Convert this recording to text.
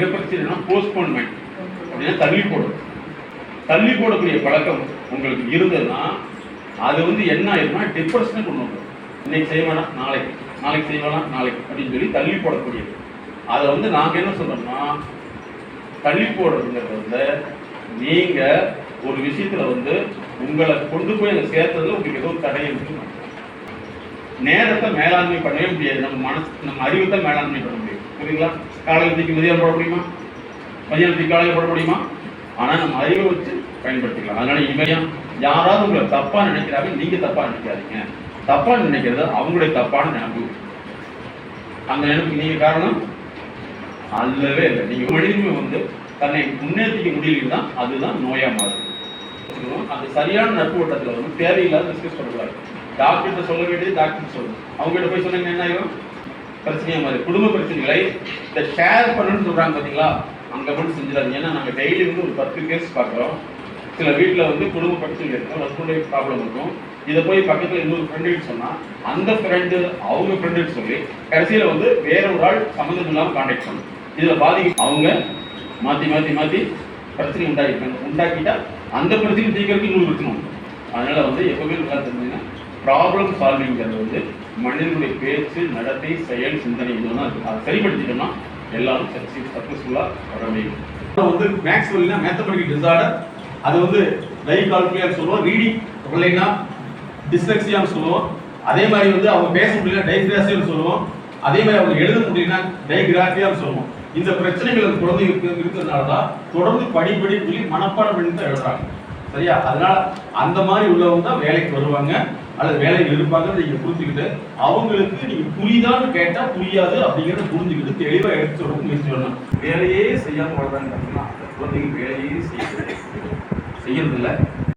மிகப்பெரிய போஸ்ட்போன்மெண்ட் அப்படின்னா தள்ளி போடக்கூடிய பழக்கம் உங்களுக்கு இருந்ததுன்னா அது வந்து என்ன ஆயிரும்னா டிப்ரெஷனை கொண்டு வந்துடும். இன்னைக்கு செய்வேனா நாளைக்கு செய்வேனா நாளைக்கு அப்படின்னு சொல்லி தள்ளி போடக்கூடியது. அதை வந்து நாங்கள் என்ன சொல்றோம்னா, தள்ளி போடுறதுங்கிறது வந்து நீங்க ஒரு விஷயத்துல வந்து உங்களை கொண்டு போய் அங்கே சேர்த்ததுல உங்களுக்கு ஏதோ தடை இருக்கு. நேரத்தை மேலாண்மை பண்ணவே முடியாது. நம்ம அறிவுத்தை மேலாண்மை பண்ண முடியும். புரியுங்களா? காலையிலத்துக்கு மதியம் போட முடியுமா? மதியானத்துக்கு காலையில் போட முடியுமா? ஆனா நம்ம அறிவை வச்சு பயன்படுத்திக்கலாம். அதனால இனிமையா யாராவது உங்களை தப்பா நினைக்கிறாங்க, நீங்க தப்பா நினைக்காதீங்க. தப்பா நினைக்கிறது அவங்களுடைய தப்பான நினைப்பு. அந்த நினைப்பு நீங்க காரணம் அல்லவே இல்லை. நீங்க மனிதனுமே வந்து தன்னை முன்னேற்றிக்க முடியலன்னா அதுதான் நோயா மாறும். அந்த சரியான நட்பு வட்டத்தில் வந்து தேவையில்லாத டிஸ்கஸ் பண்ணக்கூடாது. டாக்டர்கிட்ட சொல்ல வேண்டியது டாக்டர் சொல்லணும். அவங்ககிட்ட போய் சொன்னீங்க என்ன ஆகும்? பிரச்சனையா மாதிரி குடும்ப பிரச்சனைகளை இந்த ஷேர் பண்ணணும்னு சொல்றாங்க பார்த்தீங்களா? அங்கே மட்டும் செஞ்சிடாதீங்க. ஏன்னா நாங்கள் டெய்லி வந்து ஒரு 10 கேஸ் பார்க்குறோம். சில வீட்டில் வந்து குடும்ப பிரச்சனை இருக்கும், ஹஸ்பண்ட் ஒய்ஃப் ப்ராப்ளம் இருக்கும். இதை போய் பக்கத்தில் இன்னொரு ஃப்ரெண்டுன்னு சொன்னால் அந்த ஃப்ரெண்டு அவங்க ஃப்ரெண்டுன்னு சொல்லி கடைசியில் வந்து வேற ஒரு ஆள் சம்மந்தம் இல்லாமல் கான்டாக்ட் பண்ணணும். இதில் பாதிக்கும் அவங்க மாற்றி பிரச்சனை உண்டாக்கிட்டா அந்த பிரச்சனை தீர்க்கறதுக்கு இன்னொரு பிரச்சனை. அதனால வந்து எப்பவுமே நல்லா தெரிஞ்சுங்க, ப்ராப்ளம் சால்விங்கிறது வந்து மனிதனுடைய பேச்சு, நடத்தை, செயல், சிந்தனை இதுதான் இருக்கு. அதை சரிப்படுத்திட்டோம்னா எல்லாரும் சக்சஸ்ஃபுல்லா வர முடியும். வந்து மேக்ஸ் வழினா மேத்தமெட்டிக்கல் டிசார்டர், அது வந்து டைகால்குலியான்னு சொல்லுவோம். ரீடிங் இல்லைன்னா டிஸ்லெக்சியான்னு சொல்லுவோம். அதே மாதிரி வந்து அவங்க பேச முடியல டைகிராசியான்னு சொல்லுவோம். அதே மாதிரி அவங்க எழுத முடியலன்னா டைகிராஃபியான்னு சொல்லுவோம். இந்த பிரச்சனைகள் குழந்தைகளுக்கு இருக்கிறதுனால தான் தொடர்ந்து படிப்படி சொல்லி மனப்பாடம் பண்ணி தான் எழுதுறாங்க. சரியா? அதனால அந்த மாதிரி உள்ளவங்க தான் வேலைக்கு வருவாங்க அல்லது வேலைக்கு இருப்பாங்க. நீங்க புரிஞ்சுக்கிட்டு அவங்களுக்கு நீங்க புரியுதான்னு கேட்டா புரியாது அப்படிங்கிறத புரிஞ்சுக்கிட்டு தெளிவா எடுத்து சொல்ல முயற்சி பண்ணலாம். வேலையே செய்யாம வளர்றாங்க அப்படின்னா குழந்தைங்க வேலையே செய்யறது இல்லை.